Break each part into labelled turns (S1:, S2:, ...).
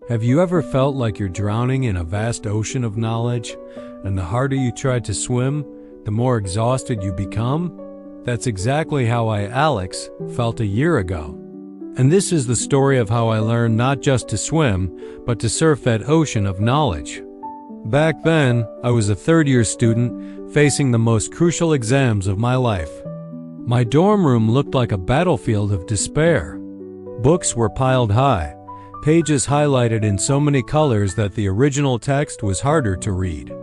S1: Have you ever felt like you're drowning in a vast ocean of knowledge, and the harder you try to swim, the more exhausted you become? That's exactly how Alex, felt a year ago. And this is the story of how I learned not just to swim, but to surf that ocean of knowledge. Back then, I was a third-year student facing the most crucial exams of my life. My dorm room looked like a battlefield of despair. Books were piled high, pages highlighted in so many colors that the original text was harder to read.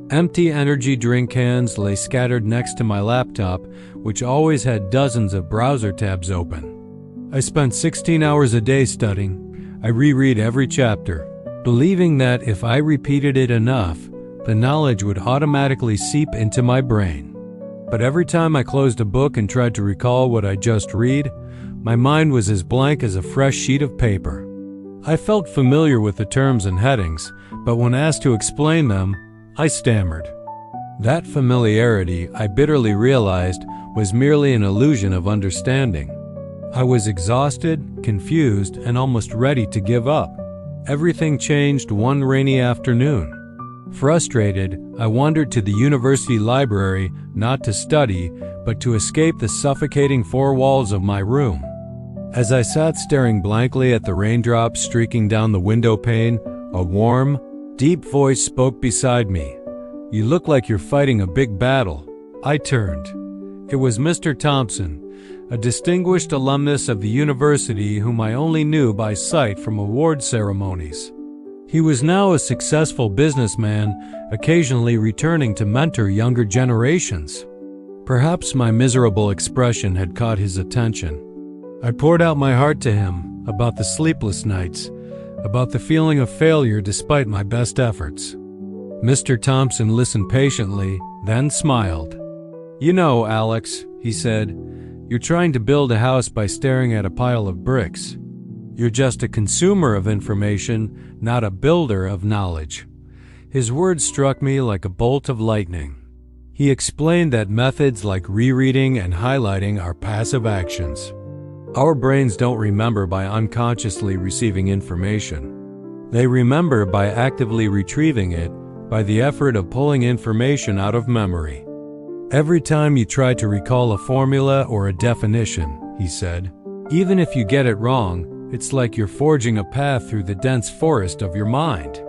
S1: Empty energy drink cans lay scattered next to my laptop, which always had dozens of browser tabs open. I spent 16 hours a day studying. I reread every chapter, believing that if I repeated it enough, the knowledge would automatically seep into my brain. But every time I closed a book and tried to recall what I just read, my mind was as blank as a fresh sheet of paper. I felt familiar with the terms and headings, but when asked to explain them, I stammered. That familiarity, I bitterly realized, was merely an illusion of understanding. I was exhausted, confused, and almost ready to give up. Everything changed one rainy afternoon. Frustrated, I wandered to the university library not to study, but to escape the suffocating four walls of my room. As I sat staring blankly at the raindrops streaking down the window pane, a warm, deep voice spoke beside me. "You look like you're fighting a big battle." I turned. It was Mr. Thompson, a distinguished alumnus of the university whom I only knew by sight from award ceremonies. He was now a successful businessman, occasionally returning to mentor younger generations. Perhaps my miserable expression had caught his attention. I poured out my heart to him about the sleepless nights, about the feeling of failure despite my best efforts. Mr. Thompson listened patiently, then smiled. "You know, Alex," he said, "you're trying to build a house by staring at a pile of bricks. You're just a consumer of information, not a builder of knowledge." His words struck me like a bolt of lightning. He explained that methods like rereading and highlighting are passive actions. Our brains don't remember by unconsciously receiving information. They remember by actively retrieving it, by the effort of pulling information out of memory. Every time you try to recall a formula or a definition, he said, even if you get it wrong, it's like you're forging a path through the dense forest of your mind.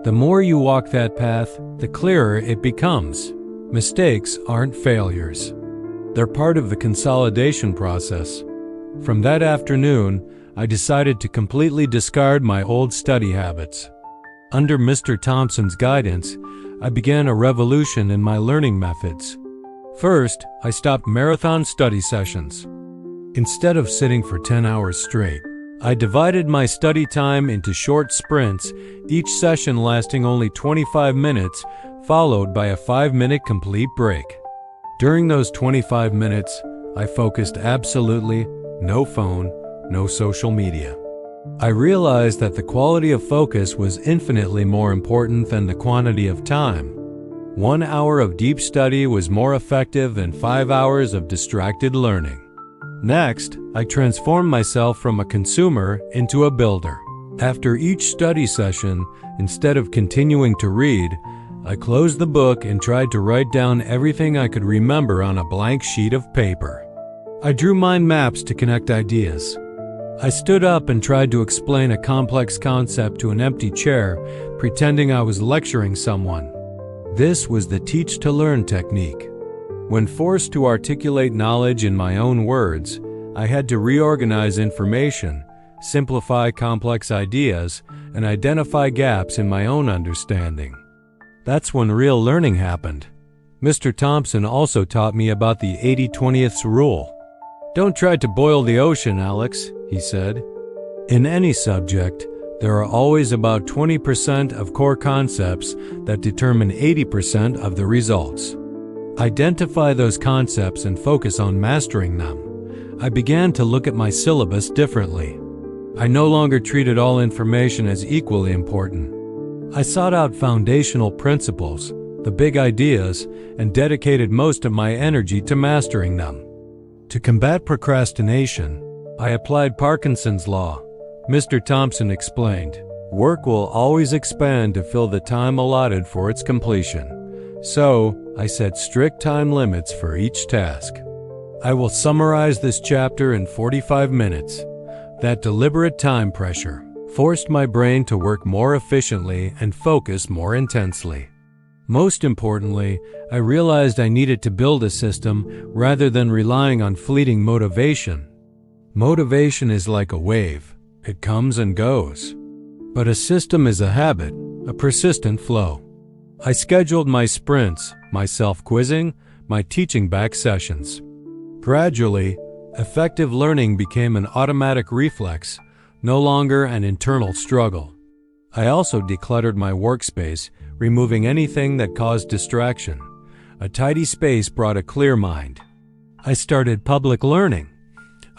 S1: The more you walk that path, the clearer it becomes. Mistakes aren't failures. They're part of the consolidation process. From that afternoon, I decided to completely discard my old study habits. Under Mr. Thompson's guidance, I began a revolution in my learning methods. First, I stopped marathon study sessions. Instead of sitting for 10 hours straight, I divided my study time into short sprints, each session lasting only 25 minutes, followed by a 5-minute complete break. During those 25 minutes, I focused absolutely. No phone, no social media. I realized that the quality of focus was infinitely more important than the quantity of time. 1 hour of deep study was more effective than 5 hours of distracted learning. Next, I transformed myself from a consumer into a builder. After each study session, instead of continuing to read, I closed the book and tried to write down everything I could remember on a blank sheet of paper. I drew mind maps to connect ideas. I stood up and tried to explain a complex concept to an empty chair, pretending I was lecturing someone. This was the teach-to-learn technique. When forced to articulate knowledge in my own words, I had to reorganize information, simplify complex ideas, and identify gaps in my own understanding. That's when real learning happened. Mr. Thompson also taught me about the 80-20th rule. "Don't try to boil the ocean, Alex," he said. In any subject, there are always about 20% of core concepts that determine 80% of the results. Identify those concepts and focus on mastering them. I began to look at my syllabus differently. I no longer treated all information as equally important. I sought out foundational principles, the big ideas, and dedicated most of my energy to mastering them. To combat procrastination, I applied Parkinson's law. Mr. Thompson explained, Work will always expand to fill the time allotted for its completion. So, I set strict time limits for each task. I will summarize this chapter in 45 minutes. That deliberate time pressure forced my brain to work more efficiently and focus more intensely. Most importantly, I realized I needed to build a system rather than relying on fleeting motivation. Motivation is like a wave. It comes and goes. But a system is a habit, a persistent flow. I scheduled my sprints, my self-quizzing, my teaching back sessions. Gradually, effective learning became an automatic reflex, no longer an internal struggle. I also decluttered my workspace, removing anything that caused distraction. A tidy space brought a clear mind. I started public learning.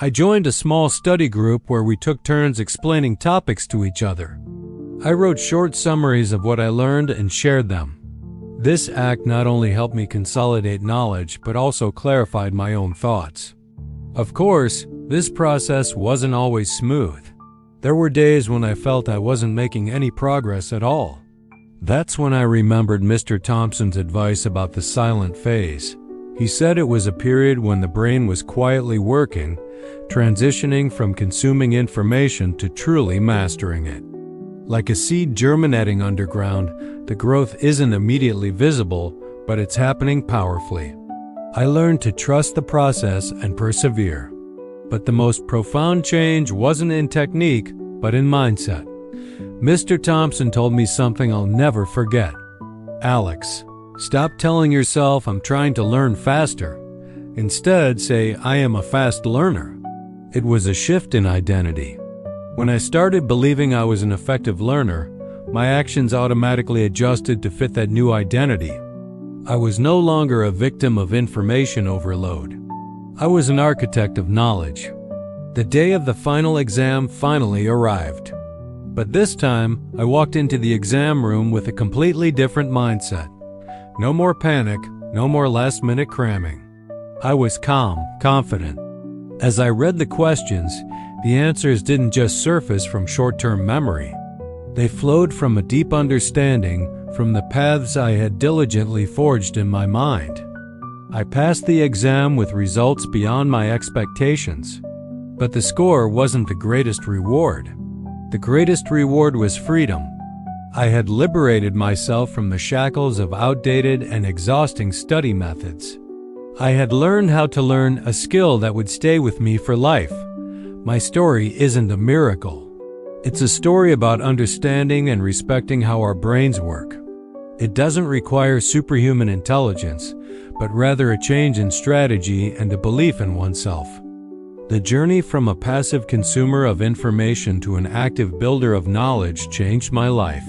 S1: I joined a small study group where we took turns explaining topics to each other. I wrote short summaries of what I learned and shared them. This act not only helped me consolidate knowledge, but also clarified my own thoughts. Of course, this process wasn't always smooth. There were days when I felt I wasn't making any progress at all. That's when I remembered Mr. Thompson's advice about the silent phase. He said it was a period when the brain was quietly working, transitioning from consuming information to truly mastering it. Like a seed germinating underground, the growth isn't immediately visible, but it's happening powerfully. I learned to trust the process and persevere. But the most profound change wasn't in technique, but in mindset. Mr. Thompson told me something I'll never forget. Alex, stop telling yourself I'm trying to learn faster. Instead, say I am a fast learner. It was a shift in identity. When I started believing I was an effective learner, my actions automatically adjusted to fit that new identity. I was no longer a victim of information overload. I was an architect of knowledge. The day of the final exam finally arrived. But this time, I walked into the exam room with a completely different mindset. No more panic, no more last-minute cramming. I was calm, confident. As I read the questions, the answers didn't just surface from short-term memory. They flowed from a deep understanding, from the paths I had diligently forged in my mind. I passed the exam with results beyond my expectations. But the score wasn't the greatest reward. The greatest reward was freedom. I had liberated myself from the shackles of outdated and exhausting study methods. I had learned how to learn a skill that would stay with me for life. My story isn't a miracle. It's a story about understanding and respecting how our brains work. It doesn't require superhuman intelligence, but rather a change in strategy and a belief in oneself. The journey from a passive consumer of information to an active builder of knowledge changed my life.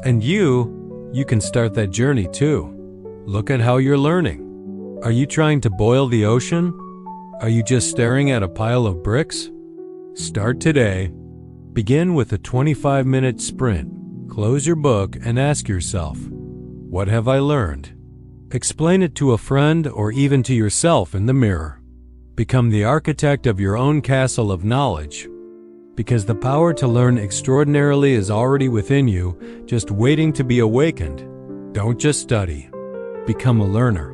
S1: And you can start that journey too. Look at how you're learning. Are you trying to boil the ocean? Are you just staring at a pile of bricks? Start today. Begin with a 25-minute sprint. Close your book and ask yourself, what have I learned? Explain it to a friend or even to yourself in the mirror. Become the architect of your own castle of knowledge. Because the power to learn extraordinarily is already within you, just waiting to be awakened. Don't just study. Become a learner.